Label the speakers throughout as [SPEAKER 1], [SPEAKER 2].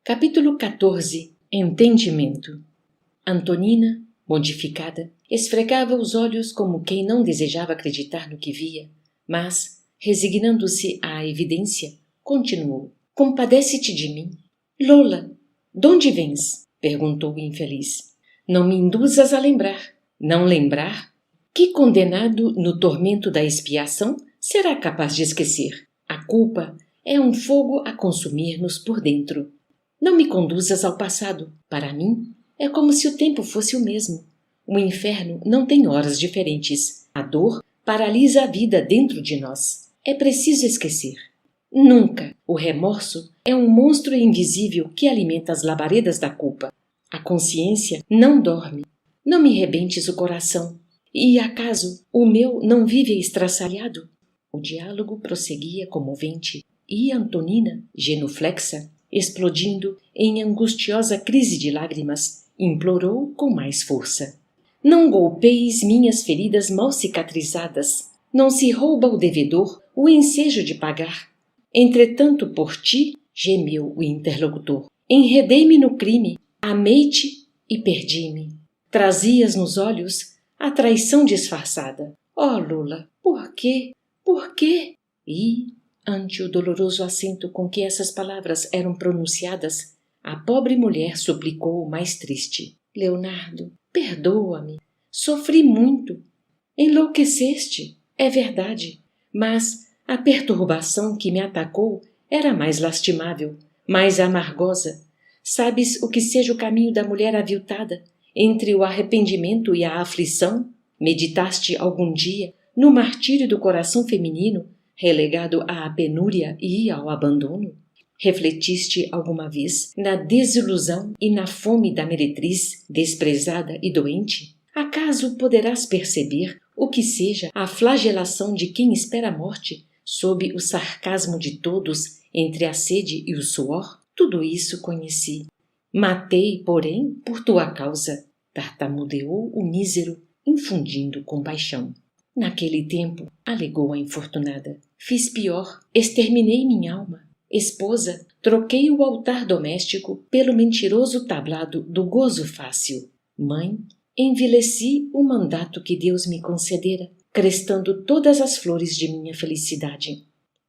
[SPEAKER 1] Capítulo 14. Entendimento. Antonina, modificada, esfregava os olhos como quem não desejava acreditar no que via, mas, resignando-se à evidência, continuou. Compadece-te de mim. Lola, donde vens? Perguntou o infeliz. Não me induzas a lembrar. Não lembrar? Que condenado no tormento da expiação será capaz de esquecer? A culpa é um fogo a consumir-nos por dentro. Não me conduzas ao passado. Para mim, é como se o tempo fosse o mesmo. O inferno não tem horas diferentes. A dor paralisa a vida dentro de nós. É preciso esquecer. Nunca. O remorso é um monstro invisível que alimenta as labaredas da culpa. A consciência não dorme. Não me rebentes o coração. E, acaso, o meu não vive estraçalhado? O diálogo prosseguia comovente e Antonina, genuflexa, explodindo em angustiosa crise de lágrimas, implorou com mais força. Não golpeis minhas feridas mal cicatrizadas. Não se rouba ao devedor o ensejo de pagar. Entretanto, por ti, gemeu o interlocutor, enredei-me no crime, amei-te e perdi-me. Trazias nos olhos a traição disfarçada. Oh, Lola, por quê? Por quê? E, ante o doloroso acento com que essas palavras eram pronunciadas, a pobre mulher suplicou mais triste. Leonardo, perdoa-me. Sofri muito. Enlouqueceste, é verdade, mas a perturbação que me atacou era mais lastimável, mais amargosa. Sabes o que seja o caminho da mulher aviltada, entre o arrependimento e a aflição? Meditaste algum dia no martírio do coração feminino, relegado à penúria e ao abandono? Refletiste alguma vez na desilusão e na fome da meretriz, desprezada e doente? Acaso poderás perceber o que seja a flagelação de quem espera a morte, sob o sarcasmo de todos, entre a sede e o suor? Tudo isso conheci. Matei, porém, por tua causa, tartamudeou o mísero, infundindo compaixão. Naquele tempo, alegou a infortunada, fiz pior, exterminei minha alma. Esposa, troquei o altar doméstico pelo mentiroso tablado do gozo fácil. Mãe, envileci o mandato que Deus me concedera, crestando todas as flores de minha felicidade.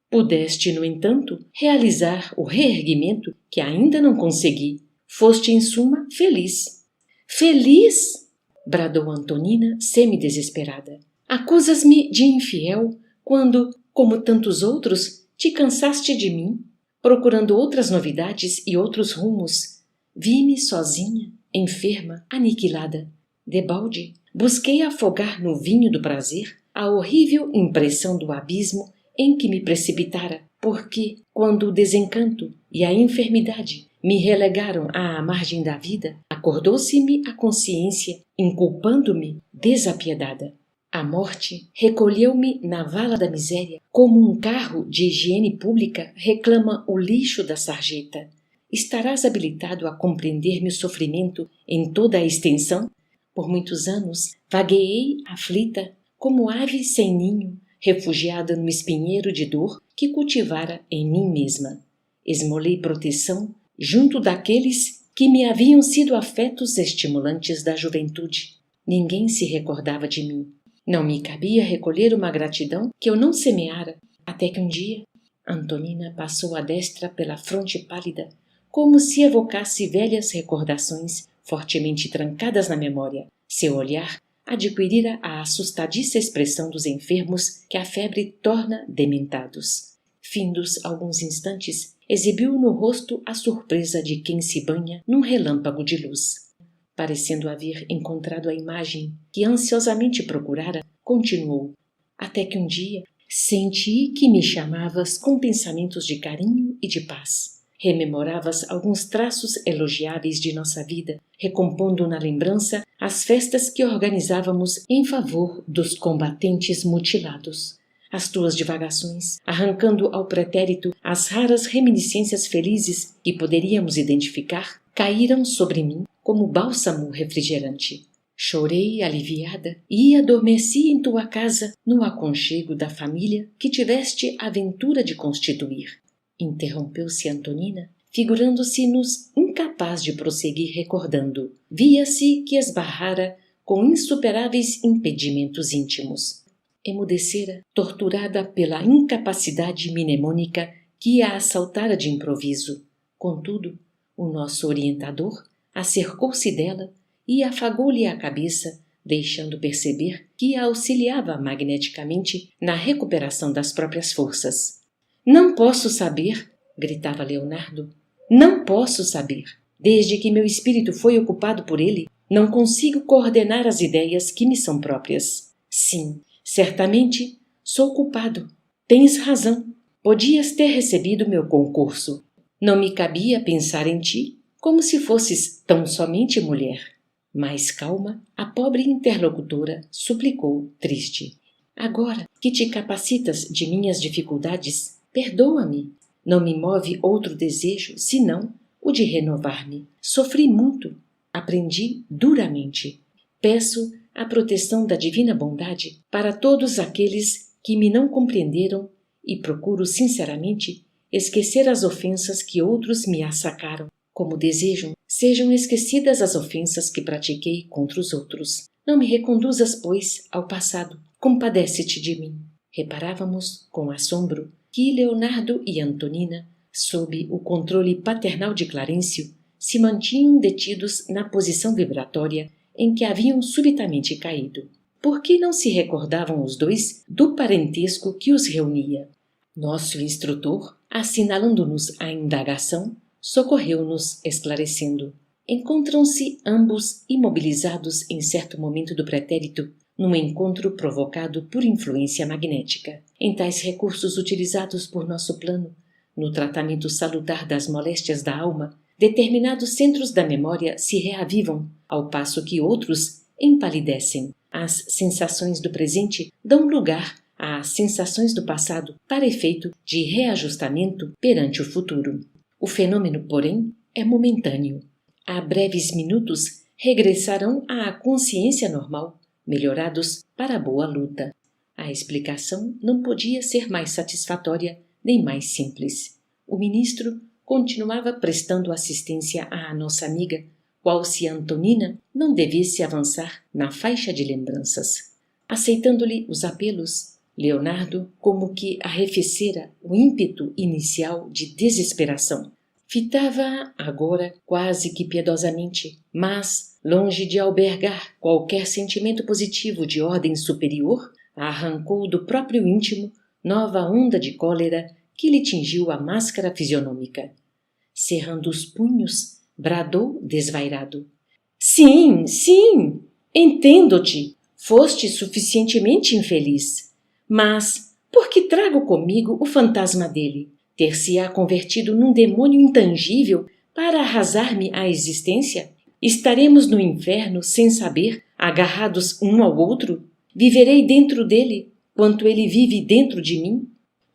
[SPEAKER 1] Pudeste, no entanto, realizar o reerguimento que ainda não consegui. Foste, em suma, feliz. Feliz? Bradou Antonina, semi-desesperada. Acusas-me de infiel quando, como tantos outros, te cansaste de mim, procurando outras novidades e outros rumos. Vi-me sozinha, enferma, aniquilada. Debalde, busquei afogar no vinho do prazer a horrível impressão do abismo em que me precipitara, porque, quando o desencanto e a enfermidade me relegaram à margem da vida, acordou-se-me a consciência, inculpando-me desapiedada. A morte recolheu-me na vala da miséria, como um carro de higiene pública reclama o lixo da sarjeta. Estarás habilitado a compreender meu sofrimento em toda a extensão? Por muitos anos vagueei aflita, como ave sem ninho, refugiada no espinheiro de dor que cultivara em mim mesma. Esmolei proteção junto daqueles que me haviam sido afetos estimulantes da juventude. Ninguém se recordava de mim. Não me cabia recolher uma gratidão que eu não semeara, até que um dia Antonina passou a destra pela fronte pálida, como se evocasse velhas recordações fortemente trancadas na memória. Seu olhar adquirira a assustadiça expressão dos enfermos que a febre torna dementados. Findos alguns instantes, exibiu no rosto a surpresa de quem se banha num relâmpago de luz. Parecendo haver encontrado a imagem que ansiosamente procurara, continuou, até que um dia senti que me chamavas com pensamentos de carinho e de paz. Rememoravas alguns traços elogiáveis de nossa vida, recompondo na lembrança as festas que organizávamos em favor dos combatentes mutilados. As tuas divagações, arrancando ao pretérito as raras reminiscências felizes que poderíamos identificar, caíram sobre mim como bálsamo refrigerante. Chorei aliviada e adormeci em tua casa no aconchego da família que tiveste a ventura de constituir. Interrompeu-se Antonina, figurando-se-nos incapaz de prosseguir recordando. Via-se que esbarrara com insuperáveis impedimentos íntimos. Emudecera, torturada pela incapacidade mnemônica que a assaltara de improviso. Contudo, o nosso orientador acercou-se dela e afagou-lhe a cabeça, deixando perceber que a auxiliava magneticamente na recuperação das próprias forças. Não posso saber, gritava Leonardo, não posso saber. Desde que meu espírito foi ocupado por ele, não consigo coordenar as ideias que me são próprias. Sim, certamente sou culpado. Tens razão. Podias ter recebido meu concurso. Não me cabia pensar em ti como se fosses tão somente mulher. Mais calma, a pobre interlocutora suplicou, triste. Agora que te capacitas de minhas dificuldades, perdoa-me. Não me move outro desejo, senão o de renovar-me. Sofri muito, aprendi duramente. Peço a proteção da divina bondade para todos aqueles que me não compreenderam e procuro sinceramente esquecer as ofensas que outros me assacaram, como desejam sejam esquecidas as ofensas que pratiquei contra os outros. Não me reconduzas, pois, ao passado. Compadece-te de mim. Reparávamos com assombro que Leonardo e Antonina, sob o controle paternal de Clarencio, se mantinham detidos na posição vibratória em que haviam subitamente caído. Por que não se recordavam os dois do parentesco que os reunia? Nosso instrutor, assinalando-nos a indagação, socorreu-nos esclarecendo. Encontram-se ambos imobilizados em certo momento do pretérito, num encontro provocado por influência magnética. Em tais recursos utilizados por nosso plano, no tratamento salutar das moléstias da alma, determinados centros da memória se reavivam, ao passo que outros empalidecem. As sensações do presente dão lugar às sensações do passado para efeito de reajustamento perante o futuro. O fenômeno, porém, é momentâneo. Há breves minutos regressarão à consciência normal, melhorados para a boa luta. A explicação não podia ser mais satisfatória nem mais simples. O ministro continuava prestando assistência à nossa amiga, qual se Antonina não devesse avançar na faixa de lembranças. Aceitando-lhe os apelos, Leonardo como que arrefecera o ímpeto inicial de desesperação. Fitava-a agora quase que piedosamente, mas, longe de albergar qualquer sentimento positivo de ordem superior, arrancou do próprio íntimo nova onda de cólera que lhe tingiu a máscara fisionômica. Cerrando os punhos, bradou desvairado. Sim, sim, entendo-te. Foste suficientemente infeliz. Mas por que trago comigo o fantasma dele? Ter-se-á convertido num demônio intangível para arrasar-me a existência? Estaremos no inferno sem saber, agarrados um ao outro? Viverei dentro dele, quanto ele vive dentro de mim?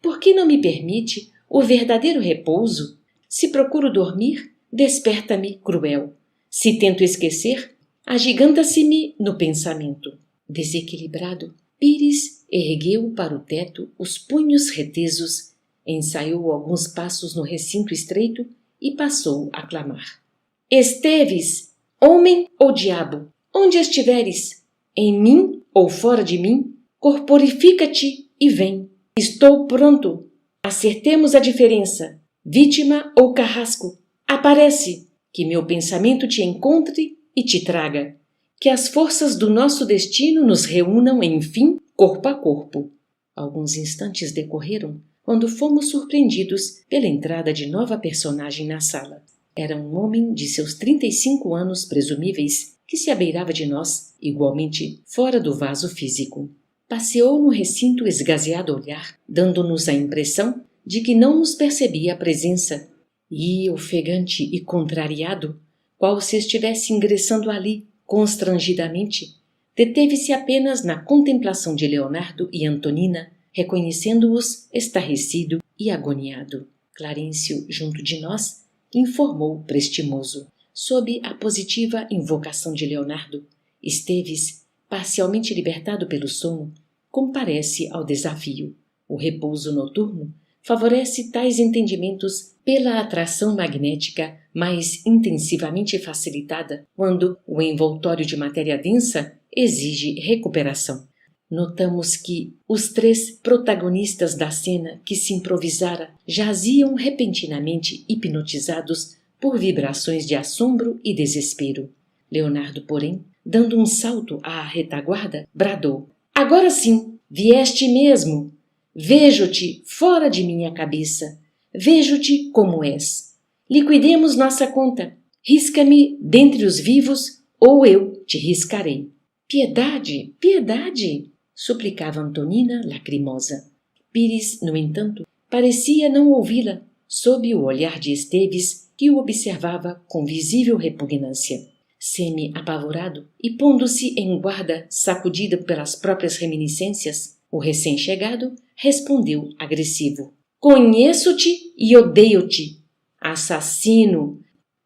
[SPEAKER 1] Por que não me permite o verdadeiro repouso? Se procuro dormir, desperta-me cruel. Se tento esquecer, agiganta-se-me no pensamento. Desequilibrado, Pires ergueu para o teto os punhos retesos, ensaiou alguns passos no recinto estreito e passou a clamar. Esteves, homem ou diabo, onde estiveres, em mim ou fora de mim, corporifica-te e vem. Estou pronto. Acertemos a diferença. Vítima ou carrasco, aparece, que meu pensamento te encontre e te traga, que as forças do nosso destino nos reúnam, enfim, corpo a corpo. Alguns instantes decorreram quando fomos surpreendidos pela entrada de nova personagem na sala. Era um homem de seus 35 anos presumíveis que se abeirava de nós, igualmente fora do vaso físico. Passeou no recinto esgazeado olhar, dando-nos a impressão de que não nos percebia a presença, e, ofegante e contrariado, qual se estivesse ingressando ali, constrangidamente, deteve-se apenas na contemplação de Leonardo e Antonina, reconhecendo-os estarrecido e agoniado. Clarencio, junto de nós, informou prestimoso. Sob a positiva invocação de Leonardo, Esteves, parcialmente libertado pelo sono, comparece ao desafio. O repouso noturno favorece tais entendimentos pela atração magnética mais intensivamente facilitada quando o envoltório de matéria densa exige recuperação. Notamos que os 3 protagonistas da cena que se improvisara jaziam repentinamente hipnotizados por vibrações de assombro e desespero. Leonardo, porém, dando um salto à retaguarda, bradou: "Agora sim, vieste mesmo! Vejo-te fora de minha cabeça, vejo-te como és. Liquidemos nossa conta. Risca-me dentre os vivos ou eu te riscarei." "Piedade, piedade!" suplicava Antonina, lacrimosa. Pires, no entanto, parecia não ouvi-la, sob o olhar de Esteves, que o observava com visível repugnância. Semi-apavorado e pondo-se em guarda, sacudido pelas próprias reminiscências, o recém-chegado respondeu agressivo: "Conheço-te e odeio-te! Assassino!"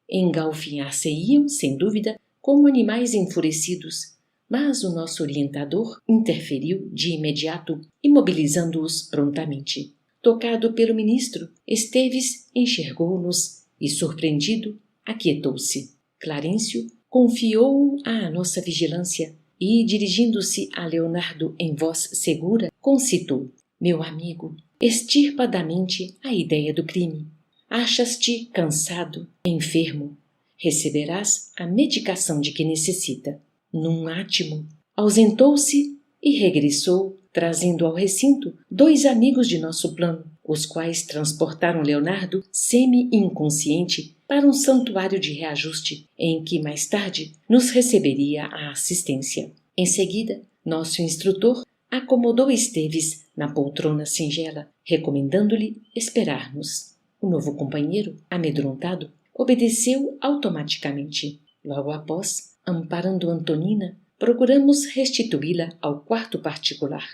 [SPEAKER 1] Engalfinhar-se-iam, sem dúvida, como animais enfurecidos, mas o nosso orientador interferiu de imediato, imobilizando-os prontamente. Tocado pelo ministro, Esteves enxergou-nos e, surpreendido, aquietou-se. Clarencio confiou-o à nossa vigilância e, dirigindo-se a Leonardo em voz segura, concitou: "Meu amigo, extirpa da mente a ideia do crime. Achas-te cansado, enfermo. Receberás a medicação de que necessita." Num átimo, ausentou-se e regressou, trazendo ao recinto 2 amigos de nosso plano, os quais transportaram Leonardo, semi-inconsciente, para um santuário de reajuste, em que mais tarde nos receberia a assistência. Em seguida, nosso instrutor acomodou Esteves na poltrona singela, recomendando-lhe esperar-nos. O novo companheiro, amedrontado, obedeceu automaticamente. Logo após, amparando Antonina, procuramos restituí-la ao quarto particular.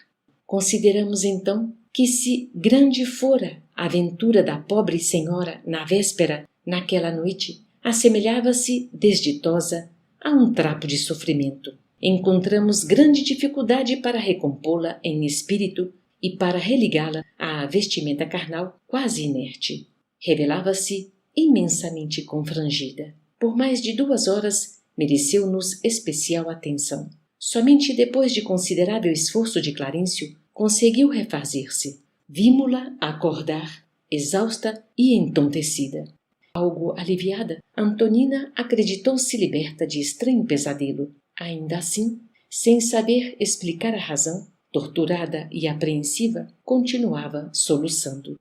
[SPEAKER 1] Consideramos então que, se grande fora a aventura da pobre senhora na véspera, naquela noite, assemelhava-se desditosa a um trapo de sofrimento. Encontramos grande dificuldade para recompô-la em espírito e para religá-la à vestimenta carnal quase inerte. Revelava-se imensamente confrangida. Por mais de 2 horas mereceu-nos especial atenção. Somente depois de considerável esforço de Clarencio conseguiu refazer-se. Vimo-la acordar, exausta e entontecida. Algo aliviada, Antonina acreditou-se liberta de estranho pesadelo. Ainda assim, sem saber explicar a razão, torturada e apreensiva, continuava soluçando.